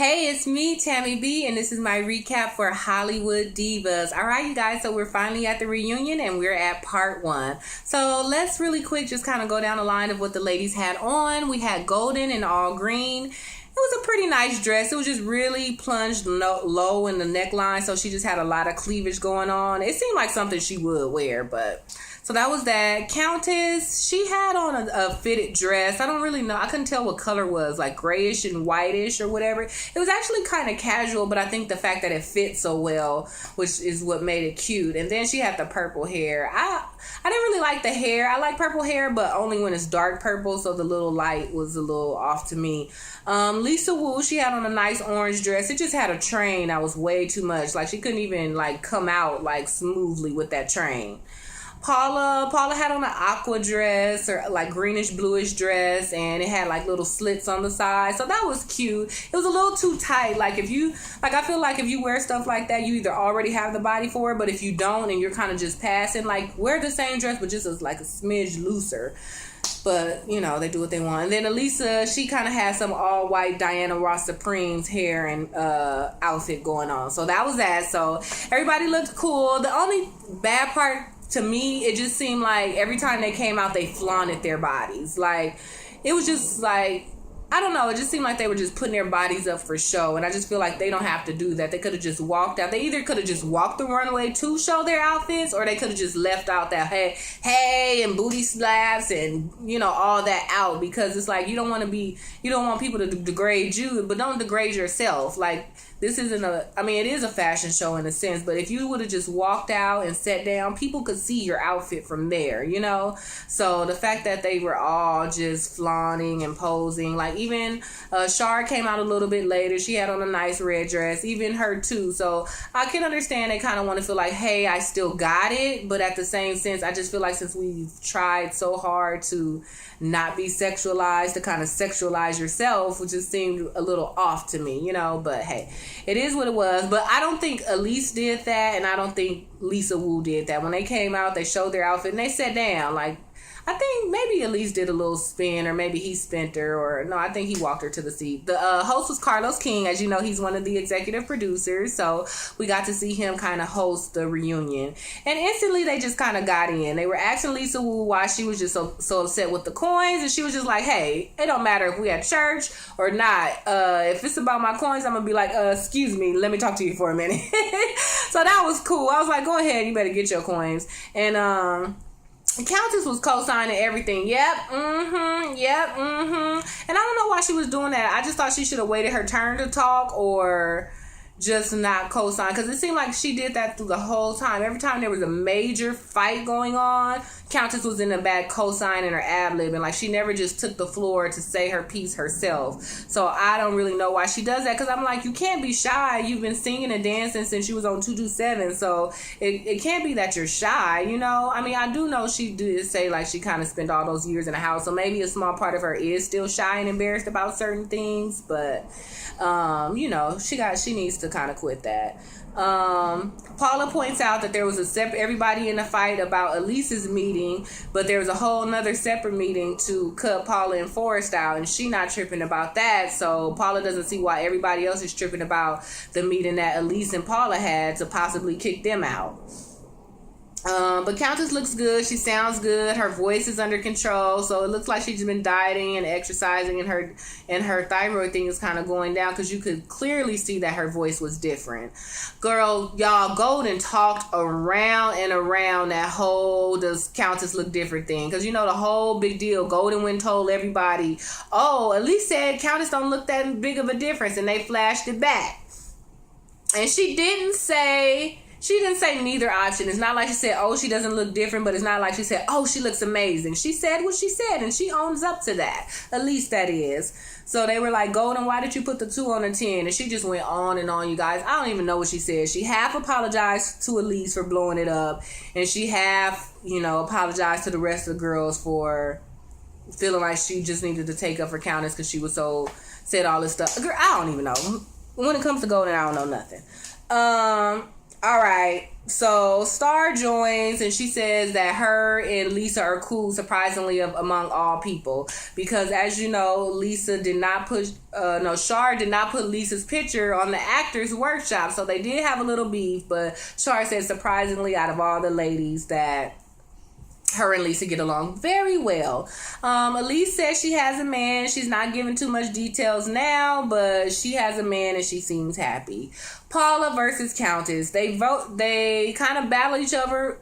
Hey, it's me, Tammy B, and this is my recap for Hollywood Divas. All right, you guys, so we're finally at the reunion, and we're at part one. So let's really quick just kind of go down the line of what the ladies had on. We had golden and all green. It was a pretty nice dress. It was just really plunged low in the neckline, so she just had a lot of cleavage going on. It seemed like something she would wear, but... So that was that. Countess, she had on a fitted dress. I don't really know. I couldn't tell what color it was, like grayish and whitish or whatever. It was actually kind of casual, but I think the fact that it fit so well, which is what made it cute. And then she had the purple hair. I didn't really like the hair. I like purple hair, but only when it's dark purple, so the little light was a little off to me. Lisa Wu, she had on a nice orange dress. It just had a train that was way too much. Like, she couldn't even, like, come out, like, smoothly with that train. Paula had on an aqua dress or like greenish bluish dress, and it had like little slits on the side, so that was cute. It was a little too tight. I feel like if you wear stuff like that, you either already have the body for it, but if you don't and you're kind of just passing, like, wear the same dress but just as like a smidge looser. But, you know, they do what they want. And then Elisa, she kind of had some all-white Diana Ross Supreme's hair and outfit going on. So that was that. So everybody looked cool. The only bad part, to me, it just seemed like every time they came out, they flaunted their bodies. Like, it was just like, I don't know, it just seemed like they were just putting their bodies up for show, and I just feel like they don't have to do that. They could have just walked out. They either could have just walked the runway to show their outfits, or they could have just left out that hey, and booty slaps and, you know, all that out, because it's like, you don't want people to degrade you, but don't degrade yourself. Like, this isn't it is a fashion show in a sense, but if you would have just walked out and sat down, people could see your outfit from there, you know? So the fact that they were all just flaunting and posing, like even Shar came out a little bit later. She had on a nice red dress, even her too. So I can understand they kind of want to feel like, hey, I still got it, but at the same sense, I just feel like since we've tried so hard to not be sexualized, to kind of sexualize yourself, which just seemed a little off to me, you know? But hey, it is what it was. But I don't think Elise did that, and I don't think Lisa Wu did that. When they came out, they showed their outfit, and they sat down. Like, I think maybe Elise did a little spin, or maybe he spent her, or no, I think he walked her to the seat. The host was Carlos King. As you know, he's one of the executive producers, so we got to see him kind of host the reunion. And instantly, they just kind of got in. They were asking Lisa Wu why she was just so upset with the coins, and she was just like, hey, it don't matter if we at church or not. If it's about my coins, I'm going to be like, excuse me, let me talk to you for a minute. So that was cool. I was like, go ahead, you better get your coins. And, Countess was co-signing everything. Yep, and I don't know why she was doing that. I just thought she should have waited her turn to talk, or just not co-sign, because it seemed like she did that through the whole time. Every time there was a major fight going on, Countess was in the back co-signing or ad-libbing. Like, she never just took the floor to say her piece herself. So I don't really know why she does that, because I'm like, you can't be shy. You've been singing and dancing since you was on 227, so it can't be that you're shy, you know? I mean, I do know she did say, like, she kind of spent all those years in the house, so maybe a small part of her is still shy and embarrassed about certain things, but you know, she needs to kind of quit that. Paula points out that there was everybody in a fight about Elise's meeting, but there was a whole nother separate meeting to cut Paula and Forrest out, and she not tripping about that. So Paula doesn't see why everybody else is tripping about the meeting that Elise and Paula had to possibly kick them out. But Countess looks good. She sounds good. Her voice is under control. So it looks like she's been dieting and exercising, and her thyroid thing is kind of going down, because you could clearly see that her voice was different. Girl, y'all, Golden talked around and around that whole does Countess look different thing. Because, you know, the whole big deal, Golden went and told everybody, oh, Elise said Countess don't look that big of a difference, and they flashed it back. And she didn't say neither option. It's not like she said, oh, she doesn't look different, but it's not like she said, oh, she looks amazing. She said what she said, and she owns up to that. At least that is. So they were like, Golden, why did you put the 2 on the 10? And she just went on and on, you guys. I don't even know what she said. She half apologized to Elise for blowing it up, and she half, you know, apologized to the rest of the girls for feeling like she just needed to take up for Countess because she was said all this stuff. Girl, I don't even know. When it comes to Golden, I don't know nothing. All right, So Star joins and she says that her and Lisa are cool, surprisingly, among all people, because as you know, Lisa did not put Shar did not put Lisa's picture on the actors workshop, so they did have a little beef. But Shar said, surprisingly, out of all the ladies, that her and Lisa get along very well. Elise says she has a man. She's not giving too much details now, but she has a man and she seems happy. Paula versus Countess. They kind of battle each other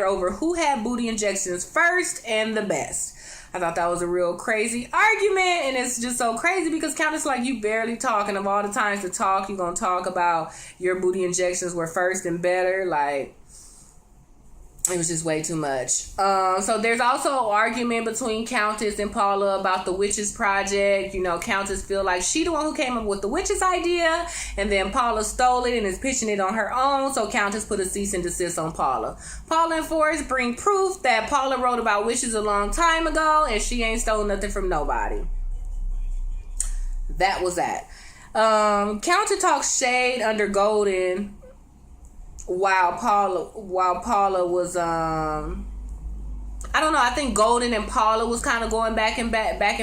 over who had booty injections first and the best. I thought that was a real crazy argument, and it's just so crazy because Countess, like, you barely talking. Of all the times to talk, you're gonna talk about your booty injections were first and better. Like, it was just way too much. So there's also an argument between Countess and Paula about the Witches Project. You know, Countess feel like she the one who came up with the Witches idea, and then Paula stole it and is pitching it on her own. So Countess put a cease and desist on Paula. Paula and Forrest bring proof that Paula wrote about witches a long time ago, and she ain't stole nothing from nobody. That was that. Countess talks shade under Golden while Paula was I don't know, I think Golden and Paula was kind of going back and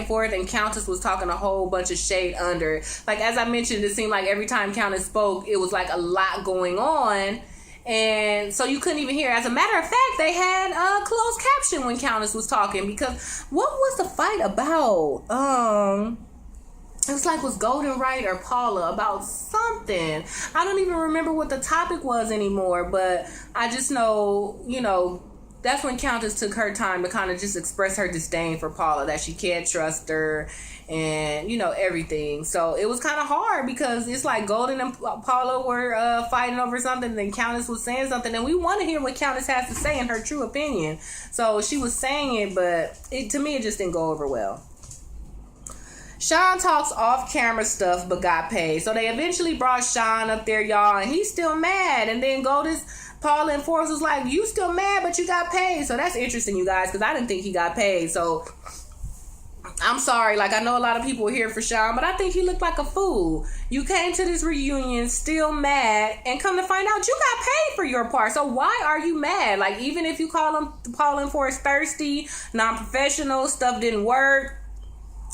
forth, and Countess was talking a whole bunch of shade under. Like, as I mentioned, it seemed like every time Countess spoke, it was like a lot going on, and so you couldn't even hear. As a matter of fact, they had a closed caption when Countess was talking, because what was the fight about? It was like, was Golden right or Paula about something? I don't even remember what the topic was anymore, but I just know, you know, that's when Countess took her time to kind of just express her disdain for Paula, that she can't trust her and, you know, everything. So it was kind of hard because it's like Golden and Paula were fighting over something, and then Countess was saying something, and we want to hear what Countess has to say in her true opinion. So she was saying it, but to me, it just didn't go over well. Sean talks off-camera stuff but got paid. So they eventually brought Sean up there, y'all, and he's still mad. And then Paula and Forrest was like, you still mad, but you got paid. So that's interesting, you guys, because I didn't think he got paid. So I'm sorry. Like, I know a lot of people were here for Sean, but I think he looked like a fool. You came to this reunion still mad, and come to find out you got paid for your part. So why are you mad? Like, even if you call them Paula and Forrest thirsty, non-professional, stuff didn't work,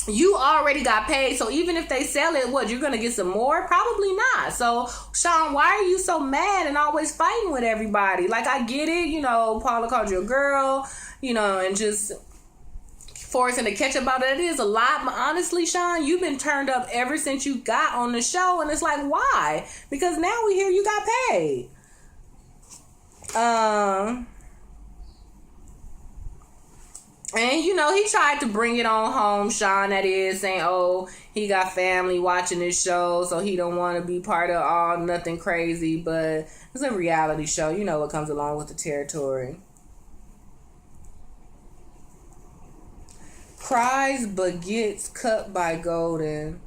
you already got paid. So even if they sell it, what, you're gonna get some more? Probably not. So Sean, why are you so mad and always fighting with everybody? Like, I get it, you know, Paula called you a girl, you know, and just forcing to catch up about it. It is a lot, but honestly, Sean, you've been turned up ever since you got on the show, and it's like, why? Because now we hear you got paid. And, you know, he tried to bring it on home, Sean, that is, saying, oh, he got family watching this show, so he don't want to be part of all nothing crazy. But it's a reality show. You know what comes along with the territory. Cries but gets cut by Golden.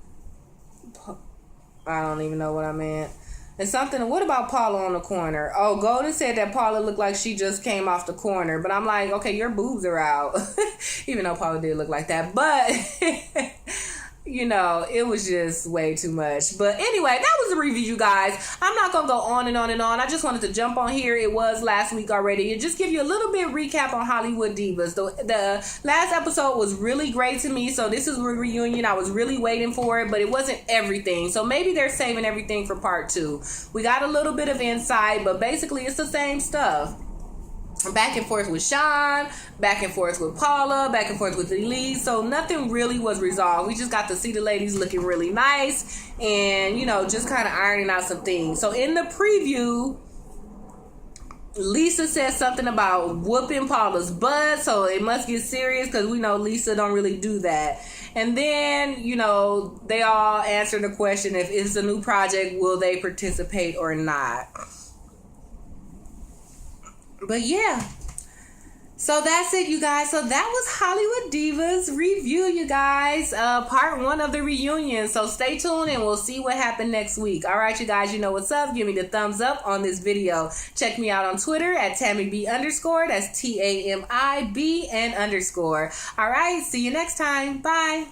I don't even know what I meant. And something, what about Paula on the corner? Oh, Golden said that Paula looked like she just came off the corner. But I'm like, okay, your boobs are out. Even though Paula did look like that. But, you know, it was just way too much. But anyway, that was the review, you guys. I'm not going to go on and on and on. I just wanted to jump on here. It was last week already. And just give you a little bit recap on Hollywood Divas. The last episode was really great to me. So this is a reunion. I was really waiting for it, but it wasn't everything. So maybe they're saving everything for part 2. We got a little bit of insight, but basically it's the same stuff. Back and forth with Sean, back and forth with Paula, back and forth with Elise. So nothing really was resolved. We just got to see the ladies looking really nice and, you know, just kind of ironing out some things. So in the preview, Lisa said something about whooping Paula's butt. So it must get serious because we know Lisa don't really do that. And then, you know, they all answer the question, if it's a new project, will they participate or not? But yeah, so that's it, you guys. So that was Hollywood Divas review, you guys. Part 1 of the reunion. So stay tuned and we'll see what happened next week. All right, you guys, you know what's up. Give me the thumbs up on this video. Check me out on Twitter at TammyB_. That's TAMIB_. All right, see you next time. Bye.